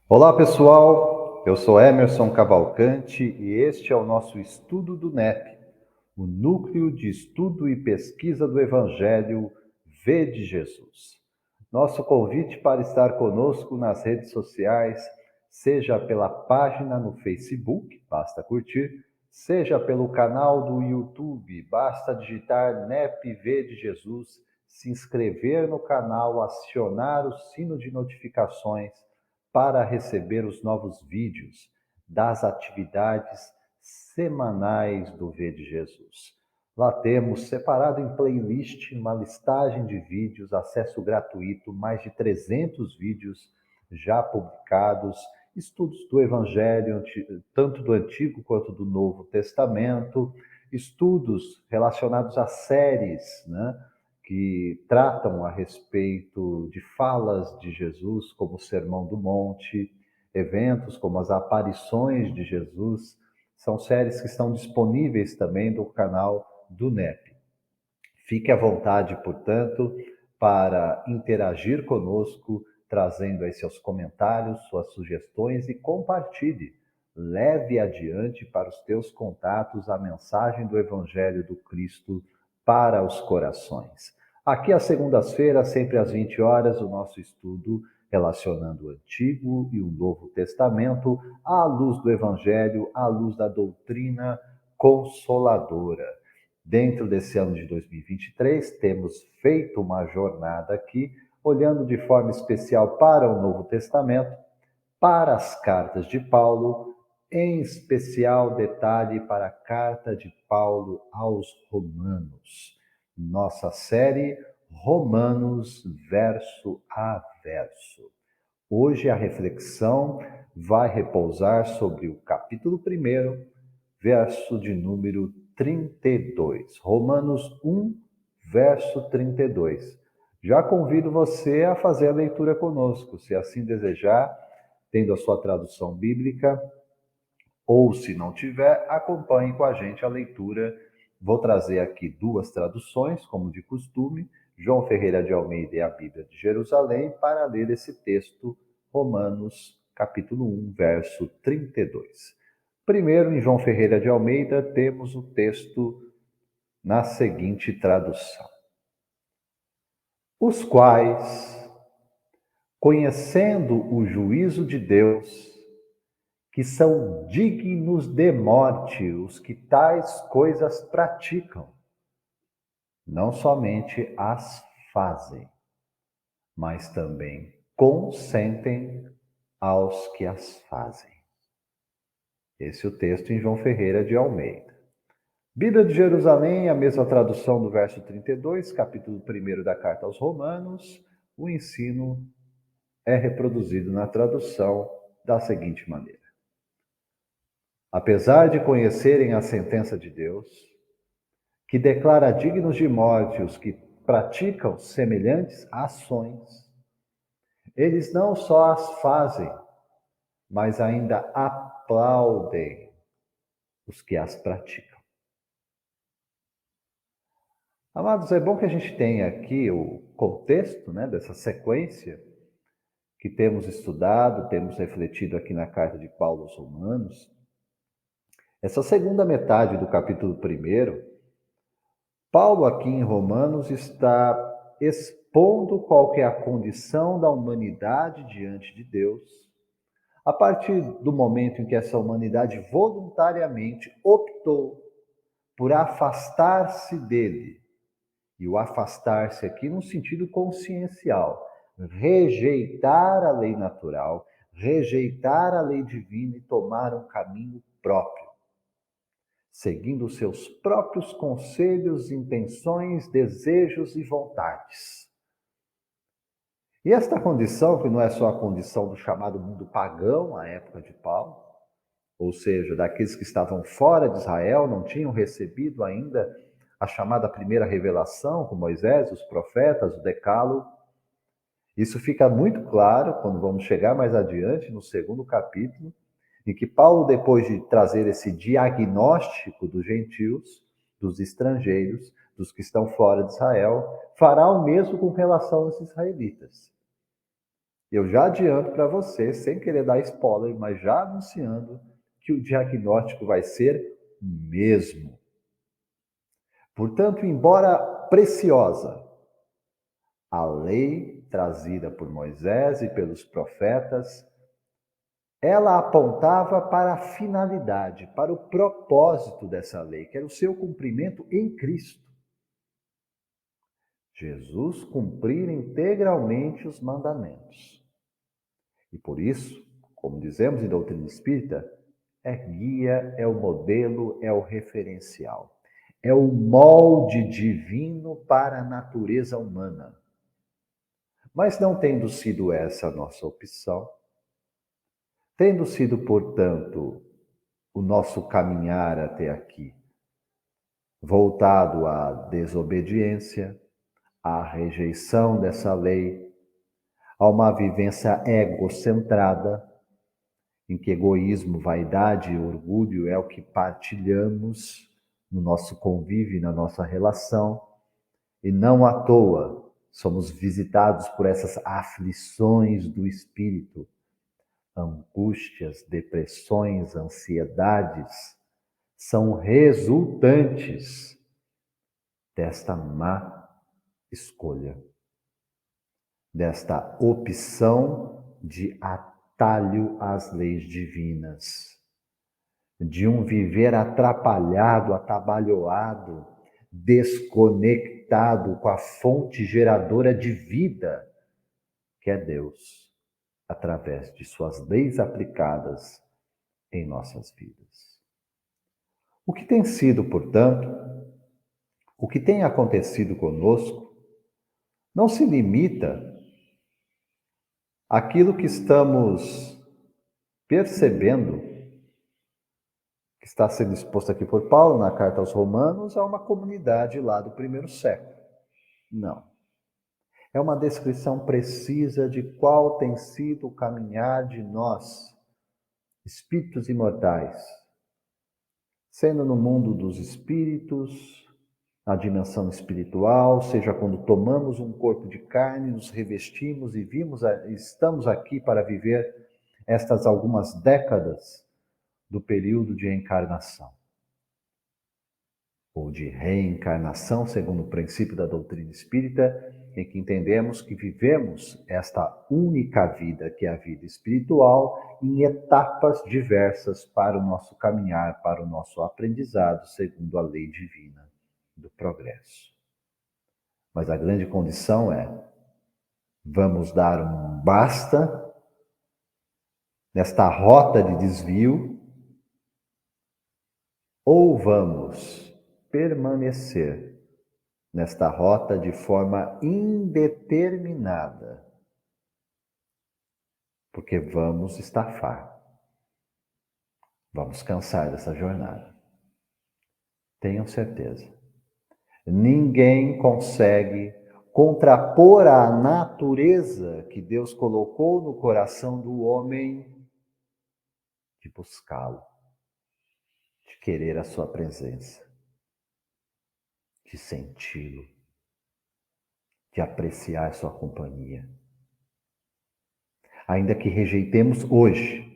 Olá pessoal, eu sou Emerson Cavalcante e este é o nosso estudo do NEP, o Núcleo de Estudo e Pesquisa do Evangelho V de Jesus. Nosso convite para estar conosco nas redes sociais, seja pela página no Facebook, basta curtir, seja pelo canal do YouTube, basta digitar NEP V de Jesus, se inscrever no canal, acionar o sino de notificações para receber os novos vídeos das atividades semanais do V de Jesus. Lá temos separado em playlist uma listagem de vídeos, acesso gratuito, mais de 300 vídeos já publicados, estudos do Evangelho, tanto do Antigo quanto do Novo Testamento, estudos relacionados a séries, né? Que tratam a respeito de falas de Jesus, como o Sermão do Monte, eventos como as aparições de Jesus, são séries que estão disponíveis também no canal do NEP. Fique à vontade, portanto, para interagir conosco, trazendo aí seus comentários, suas sugestões e compartilhe. Leve adiante para os teus contatos a mensagem do Evangelho do Cristo para os corações. Aqui às segundas-feiras, sempre às 20 horas, o nosso estudo relacionando o Antigo e o Novo Testamento à luz do Evangelho, à luz da doutrina consoladora. Dentro desse ano de 2023, temos feito uma jornada aqui, olhando de forma especial para o Novo Testamento, para as cartas de Paulo, em especial detalhe para a carta de Paulo aos Romanos. Nossa série Romanos verso a verso. Hoje a reflexão vai repousar sobre o capítulo 1, verso de número 32. Romanos 1, verso 32. Já convido você a fazer a leitura conosco, se assim desejar, tendo a sua tradução bíblica, ou se não tiver, acompanhe com a gente a leitura. Vou trazer aqui duas traduções, como de costume, João Ferreira de Almeida e a Bíblia de Jerusalém, para ler esse texto, Romanos, capítulo 1, verso 32. Primeiro, em João Ferreira de Almeida, temos o texto na seguinte tradução: os quais, conhecendo o juízo de Deus, que são dignos de morte os que tais coisas praticam, não somente as fazem, mas também consentem aos que as fazem. Esse é o texto em João Ferreira de Almeida. Bíblia de Jerusalém, a mesma tradução do verso 32, capítulo 1 da carta aos Romanos. O ensino é reproduzido na tradução da seguinte maneira: apesar de conhecerem a sentença de Deus, que declara dignos de morte os que praticam semelhantes ações, eles não só as fazem, mas ainda aplaudem os que as praticam. Amados, é bom que a gente tenha aqui o contexto, né, dessa sequência que temos estudado, temos refletido aqui na carta de Paulo aos Romanos. Essa segunda metade do capítulo 1, Paulo aqui em Romanos está expondo qual que é a condição da humanidade diante de Deus, a partir do momento em que essa humanidade voluntariamente optou por afastar-se dele. E o afastar-se aqui no sentido consciencial, rejeitar a lei natural, rejeitar a lei divina e tomar um caminho próprio, seguindo seus próprios conselhos, intenções, desejos e vontades. E esta condição, que não é só a condição do chamado mundo pagão, à época de Paulo, ou seja, daqueles que estavam fora de Israel, não tinham recebido ainda a chamada primeira revelação, com Moisés, os profetas, o Decálogo. Isso fica muito claro quando vamos chegar mais adiante, no segundo capítulo, em que Paulo, depois de trazer esse diagnóstico dos gentios, dos estrangeiros, dos que estão fora de Israel, fará o mesmo com relação aos israelitas. Eu já adianto para você, sem querer dar spoiler, mas já anunciando que o diagnóstico vai ser o mesmo. Portanto, embora preciosa, a lei trazida por Moisés e pelos profetas, ela apontava para a finalidade, para o propósito dessa lei, que era o seu cumprimento em Cristo. Jesus cumprir integralmente os mandamentos. E por isso, como dizemos em doutrina espírita, é guia, é o modelo, é o referencial. É o molde divino para a natureza humana. Mas não tendo sido essa a nossa opção, tendo sido, portanto, o nosso caminhar até aqui voltado à desobediência, à rejeição dessa lei, a uma vivência egocentrada, em que egoísmo, vaidade e orgulho é o que partilhamos no nosso convívio, na nossa relação, e não à toa somos visitados por essas aflições do espírito, angústias, depressões, ansiedades, são resultantes desta má escolha, desta opção de atalho às leis divinas, de um viver atrapalhado, atabalhoado, desconectado com a fonte geradora de vida, que é Deus, através de suas leis aplicadas em nossas vidas. O que tem sido, portanto, o que tem acontecido conosco, não se limita àquilo que estamos percebendo, que está sendo exposto aqui por Paulo na carta aos Romanos, a uma comunidade lá do primeiro século. Não. É uma descrição precisa de qual tem sido o caminhar de nós, espíritos imortais, sendo no mundo dos espíritos, na dimensão espiritual, seja quando tomamos um corpo de carne, nos revestimos e estamos aqui para viver estas algumas décadas do período de encarnação, ou de reencarnação, segundo o princípio da doutrina espírita, em que entendemos que vivemos esta única vida, que é a vida espiritual, em etapas diversas para o nosso caminhar, para o nosso aprendizado, segundo a lei divina do progresso. Mas a grande condição é: vamos dar um basta nesta rota de desvio ou vamos permanecer nesta rota de forma indeterminada? Porque vamos estafar, vamos cansar dessa jornada. Tenham certeza. Ninguém consegue contrapor a natureza que Deus colocou no coração do homem de buscá-lo, de querer a sua presença, de senti-lo, de apreciar sua companhia. Ainda que rejeitemos hoje,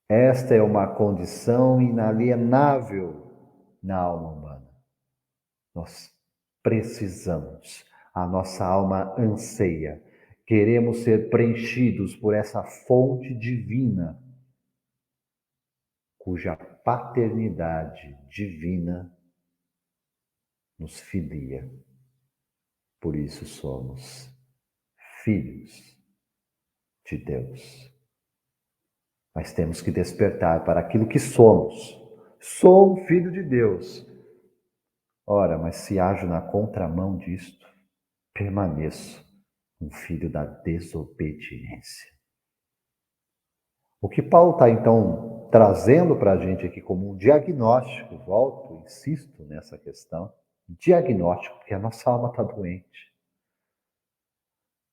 esta é uma condição inalienável na alma humana. Nós precisamos, a nossa alma anseia, queremos ser preenchidos por essa fonte divina, cuja paternidade divina nos filia. Por isso somos filhos de Deus. Mas temos que despertar para aquilo que somos. Sou um filho de Deus. Ora, mas se ajo na contramão disto, permaneço um filho da desobediência. O que Paulo está, então, trazendo para a gente aqui como um diagnóstico, volto, insisto nessa questão, diagnóstico, porque a nossa alma está doente.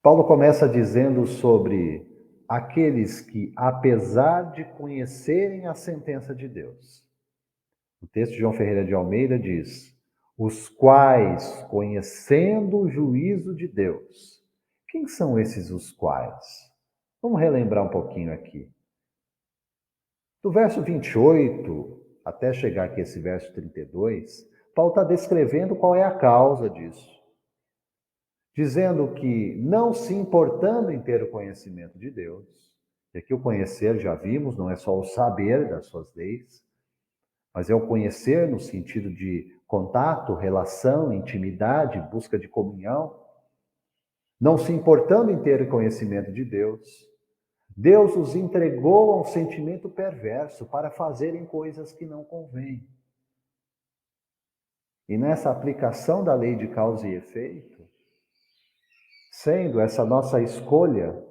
Paulo começa dizendo sobre aqueles que, apesar de conhecerem a sentença de Deus, o texto de João Ferreira de Almeida diz: os quais, conhecendo o juízo de Deus, Quem são esses os quais? Vamos relembrar um pouquinho aqui. Do verso 28 até chegar aqui esse verso 32, Paulo está descrevendo qual é a causa disso. Dizendo que, não se importando em ter o conhecimento de Deus, e aqui o conhecer, já vimos, não é só o saber das suas leis, mas é o conhecer no sentido de contato, relação, intimidade, busca de comunhão. Não se importando em ter o conhecimento de Deus, Deus os entregou a um sentimento perverso para fazerem coisas que não convêm. E nessa aplicação da lei de causa e efeito, sendo essa nossa escolha,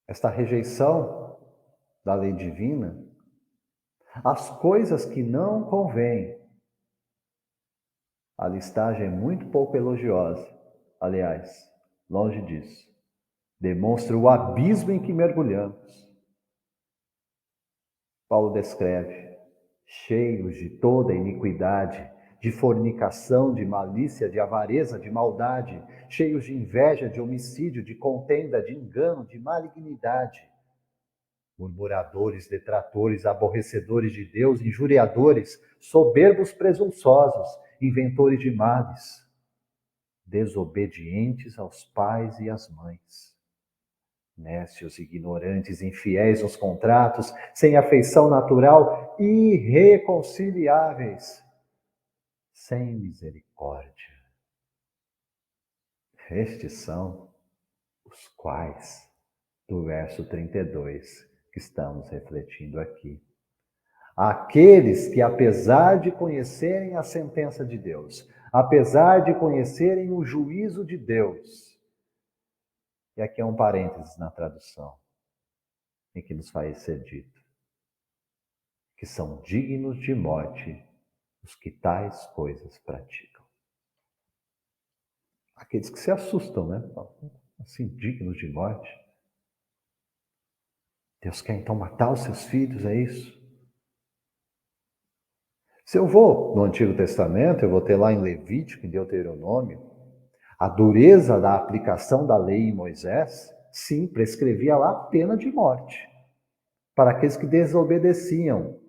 esta rejeição da lei divina, as coisas que não convêm, a listagem é muito pouco elogiosa. Aliás, longe disso. Demonstra o abismo em que mergulhamos. Paulo descreve, cheios de toda iniquidade, de fornicação, de malícia, de avareza, de maldade, cheios de inveja, de homicídio, de contenda, de engano, de malignidade, murmuradores, detratores, aborrecedores de Deus, injuriadores, soberbos, presunçosos, inventores de males, desobedientes aos pais e às mães, nécios, ignorantes, infiéis aos contratos, sem afeição natural, irreconciliáveis, sem misericórdia. Estes são os quais, do verso 32, que estamos refletindo aqui. Aqueles que, apesar de conhecerem a sentença de Deus, apesar de conhecerem o juízo de Deus, e aqui é um parênteses na tradução, em que nos faz ser dito, que são dignos de morte os que tais coisas praticam. Aqueles que se assustam, né? Assim, dignos de morte. Deus quer então matar os seus filhos, é isso? Se eu vou no Antigo Testamento, eu vou ter lá em Levítico, em Deuteronômio, a dureza da aplicação da lei em Moisés, sim, prescrevia lá a pena de morte para aqueles que desobedeciam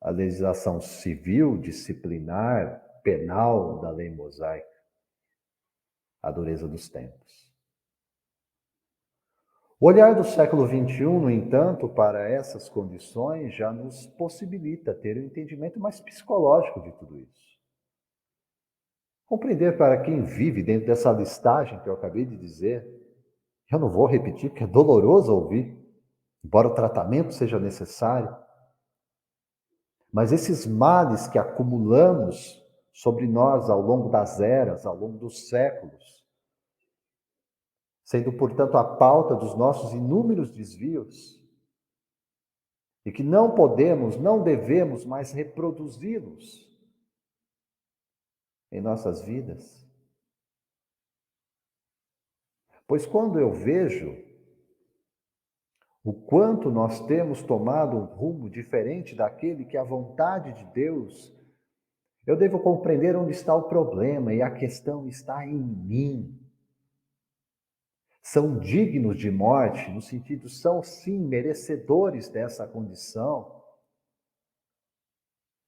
a legislação civil, disciplinar, penal da lei mosaica, a dureza dos tempos. O olhar do século XXI, no entanto, para essas condições já nos possibilita ter um entendimento mais psicológico de tudo isso. Compreender para quem vive dentro dessa listagem que eu acabei de dizer, eu não vou repetir porque é doloroso ouvir, embora o tratamento seja necessário, mas esses males que acumulamos sobre nós ao longo das eras, ao longo dos séculos, sendo, portanto, a pauta dos nossos inúmeros desvios, e que não podemos, não devemos mais reproduzi-los em nossas vidas. Pois quando eu vejo o quanto nós temos tomado um rumo diferente daquele que é a vontade de Deus, eu devo compreender onde está o problema, e a questão está em mim. São dignos de morte, no sentido, são sim merecedores dessa condição.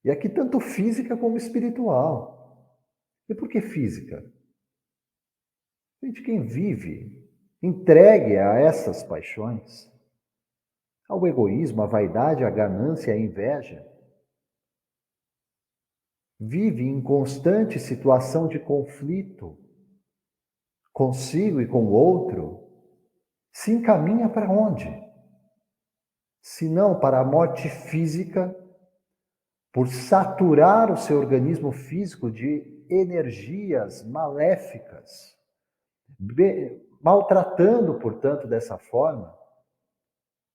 E aqui tanto física como espiritual. E por que física? Gente, quem vive entregue a essas paixões, ao egoísmo, à vaidade, à ganância, à inveja, vive em constante situação de conflito consigo e com o outro, se encaminha para onde? Se não para a morte física, por saturar o seu organismo físico de energias maléficas, maltratando, portanto, dessa forma,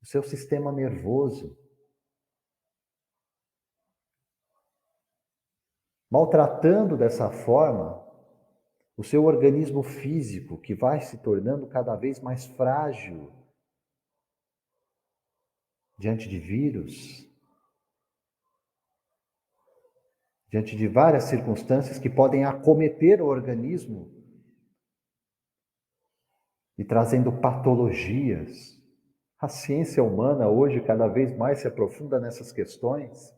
o seu sistema nervoso, maltratando dessa forma o seu organismo físico, que vai se tornando cada vez mais frágil diante de vírus, diante de várias circunstâncias que podem acometer o organismo e trazendo patologias. A ciência humana hoje cada vez mais se aprofunda nessas questões.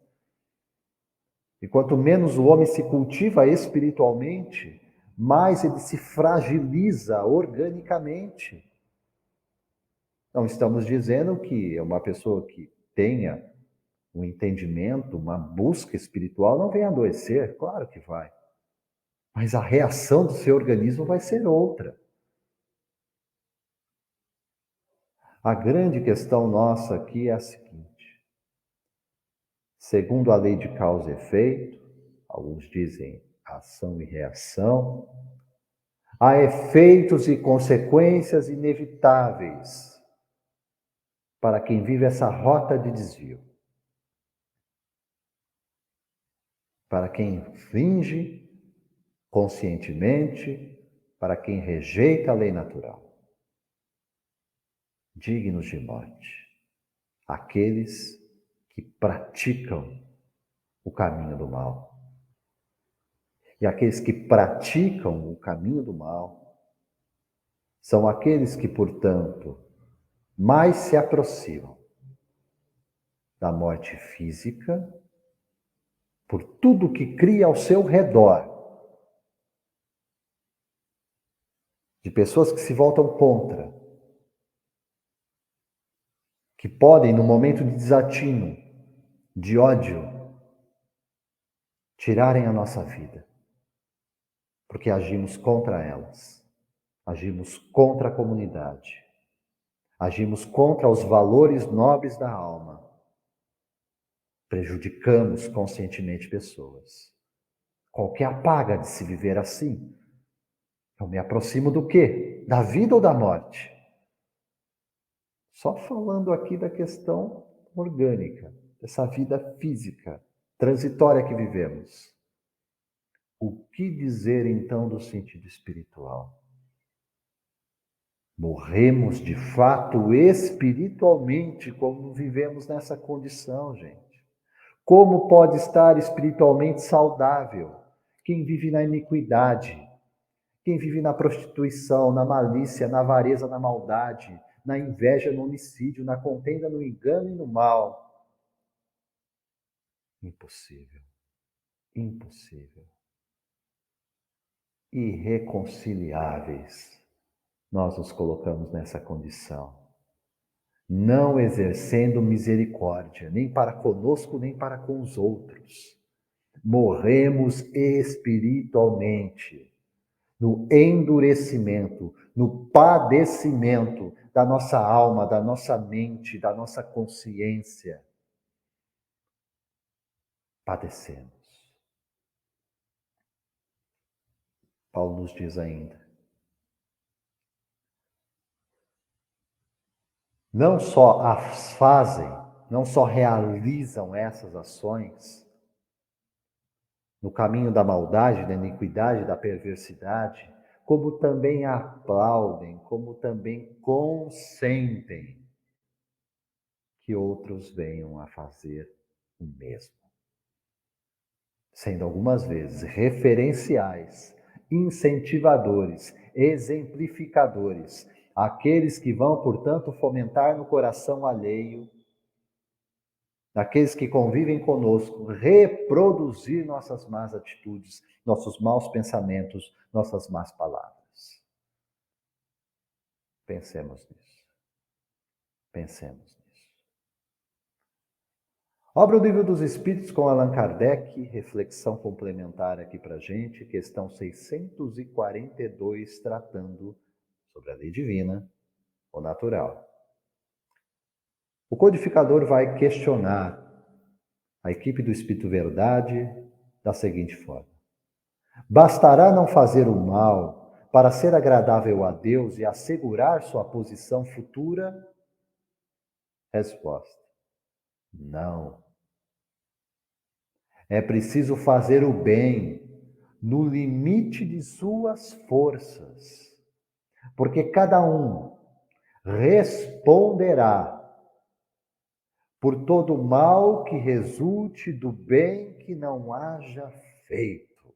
E quanto menos o homem se cultiva espiritualmente, mais ele se fragiliza organicamente. Não estamos dizendo que uma pessoa que tenha um entendimento, uma busca espiritual não venha adoecer, claro que vai. Mas a reação do seu organismo vai ser outra. A grande questão nossa aqui é a seguinte: segundo a lei de causa e efeito, alguns dizem ação e reação, há efeitos e consequências inevitáveis para quem vive essa rota de desvio. Para quem finge conscientemente, para quem rejeita a lei natural. Dignos de morte, aqueles que praticam o caminho do mal. E aqueles que praticam o caminho do mal são aqueles que, portanto, mais se aproximam da morte física por tudo que cria ao seu redor, de pessoas que se voltam contra, que podem, no momento de desatino, de ódio, tirarem a nossa vida, porque agimos contra elas, agimos contra a comunidade, agimos contra os valores nobres da alma, prejudicamos conscientemente pessoas. Qual que é a paga de se viver assim? Eu me aproximo do quê? Da vida ou da morte? Só falando aqui da questão orgânica, dessa vida física, transitória que vivemos. O que dizer então do sentido espiritual? Morremos de fato espiritualmente quando vivemos nessa condição, gente. Como pode estar espiritualmente saudável quem vive na iniquidade, quem vive na prostituição, na malícia, na avareza, na maldade, na inveja, no homicídio, na contenda, no engano e no mal? Impossível, impossível. Irreconciliáveis, nós nos colocamos nessa condição, não exercendo misericórdia, nem para conosco, nem para com os outros. Morremos espiritualmente, no endurecimento, no padecimento da nossa alma, da nossa mente, da nossa consciência. Padecemos. Paulo nos diz ainda: não só as fazem, não só realizam essas ações no caminho da maldade, da iniquidade, da perversidade, como também aplaudem, como também consentem que outros venham a fazer o mesmo. Sendo algumas vezes referenciais, incentivadores, exemplificadores, aqueles que vão, portanto, fomentar no coração alheio, daqueles que convivem conosco, reproduzir nossas más atitudes, nossos maus pensamentos, nossas más palavras. Pensemos nisso. Pensemos nisso. Obra O Livro dos Espíritos com Allan Kardec, reflexão complementar aqui para a gente, questão 642, tratando sobre a lei divina ou natural. O codificador vai questionar a equipe do Espírito Verdade da seguinte forma: bastará não fazer o mal para ser agradável a Deus e assegurar sua posição futura? Resposta: não. É preciso fazer o bem no limite de suas forças, porque cada um responderá por todo mal que resulte do bem que não haja feito.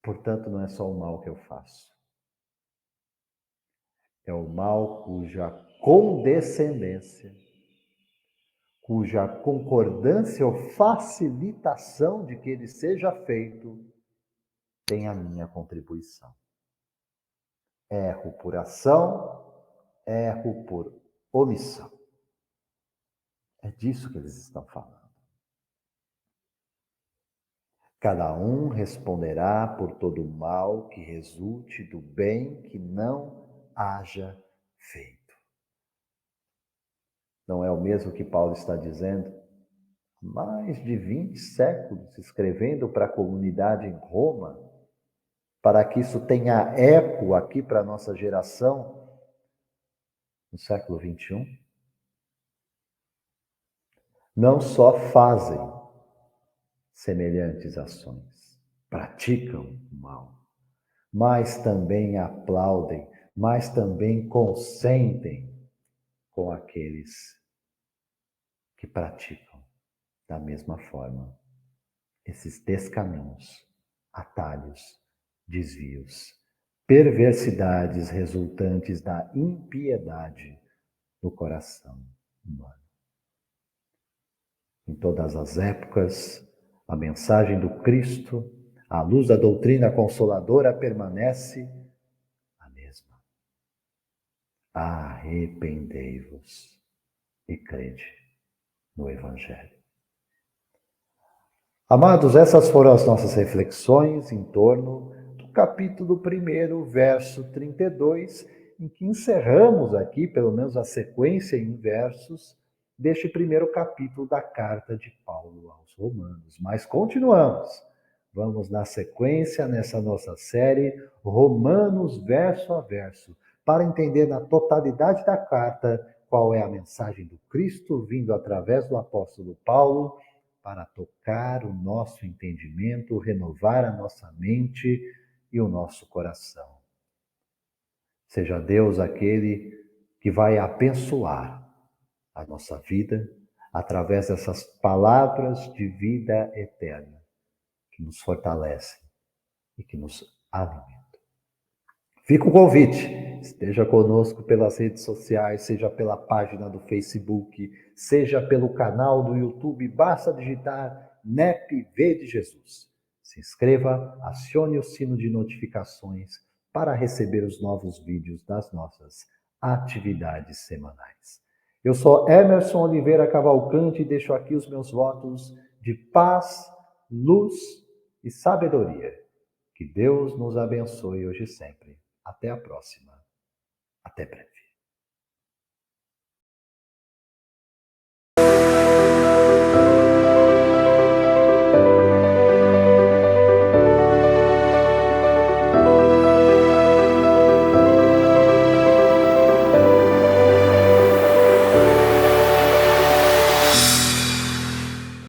Portanto, não é só o mal que eu faço. É o mal cuja condescendência, cuja concordância ou facilitação de que ele seja feito tem a minha contribuição. Erro por ação, erro por omissão. É disso que eles estão falando. Cada um responderá por todo o mal que resulte do bem que não haja feito. Não é o mesmo que Paulo está dizendo? Mais de 20 séculos escrevendo para a comunidade em Roma, para que isso tenha eco aqui para a nossa geração, no século 21. Não só fazem semelhantes ações, praticam o mal, mas também aplaudem, mas também consentem com aqueles que praticam da mesma forma esses descaminhos, atalhos, desvios, perversidades resultantes da impiedade no coração humano. Em todas as épocas, a mensagem do Cristo, à luz da doutrina consoladora, permanece a mesma. Arrependei-vos e crede no Evangelho. Amados, essas foram as nossas reflexões em torno do capítulo 1, verso 32, em que encerramos aqui, pelo menos a sequência em versos, deste primeiro capítulo da carta de Paulo aos Romanos. Mas continuamos. Vamos na sequência, nessa nossa série, Romanos verso a verso, para entender na totalidade da carta qual é a mensagem do Cristo vindo através do apóstolo Paulo para tocar o nosso entendimento, renovar a nossa mente e o nosso coração. Seja Deus aquele que vai abençoar a nossa vida através dessas palavras de vida eterna que nos fortalecem e que nos alimentam. Fica o convite, esteja conosco pelas redes sociais, seja pela página do Facebook, seja pelo canal do YouTube, basta digitar NEP V de Jesus. Se inscreva, acione o sino de notificações para receber os novos vídeos das nossas atividades semanais. Eu sou Emerson Oliveira Cavalcante e deixo aqui os meus votos de paz, luz e sabedoria. Que Deus nos abençoe hoje e sempre. Até a próxima. Até breve.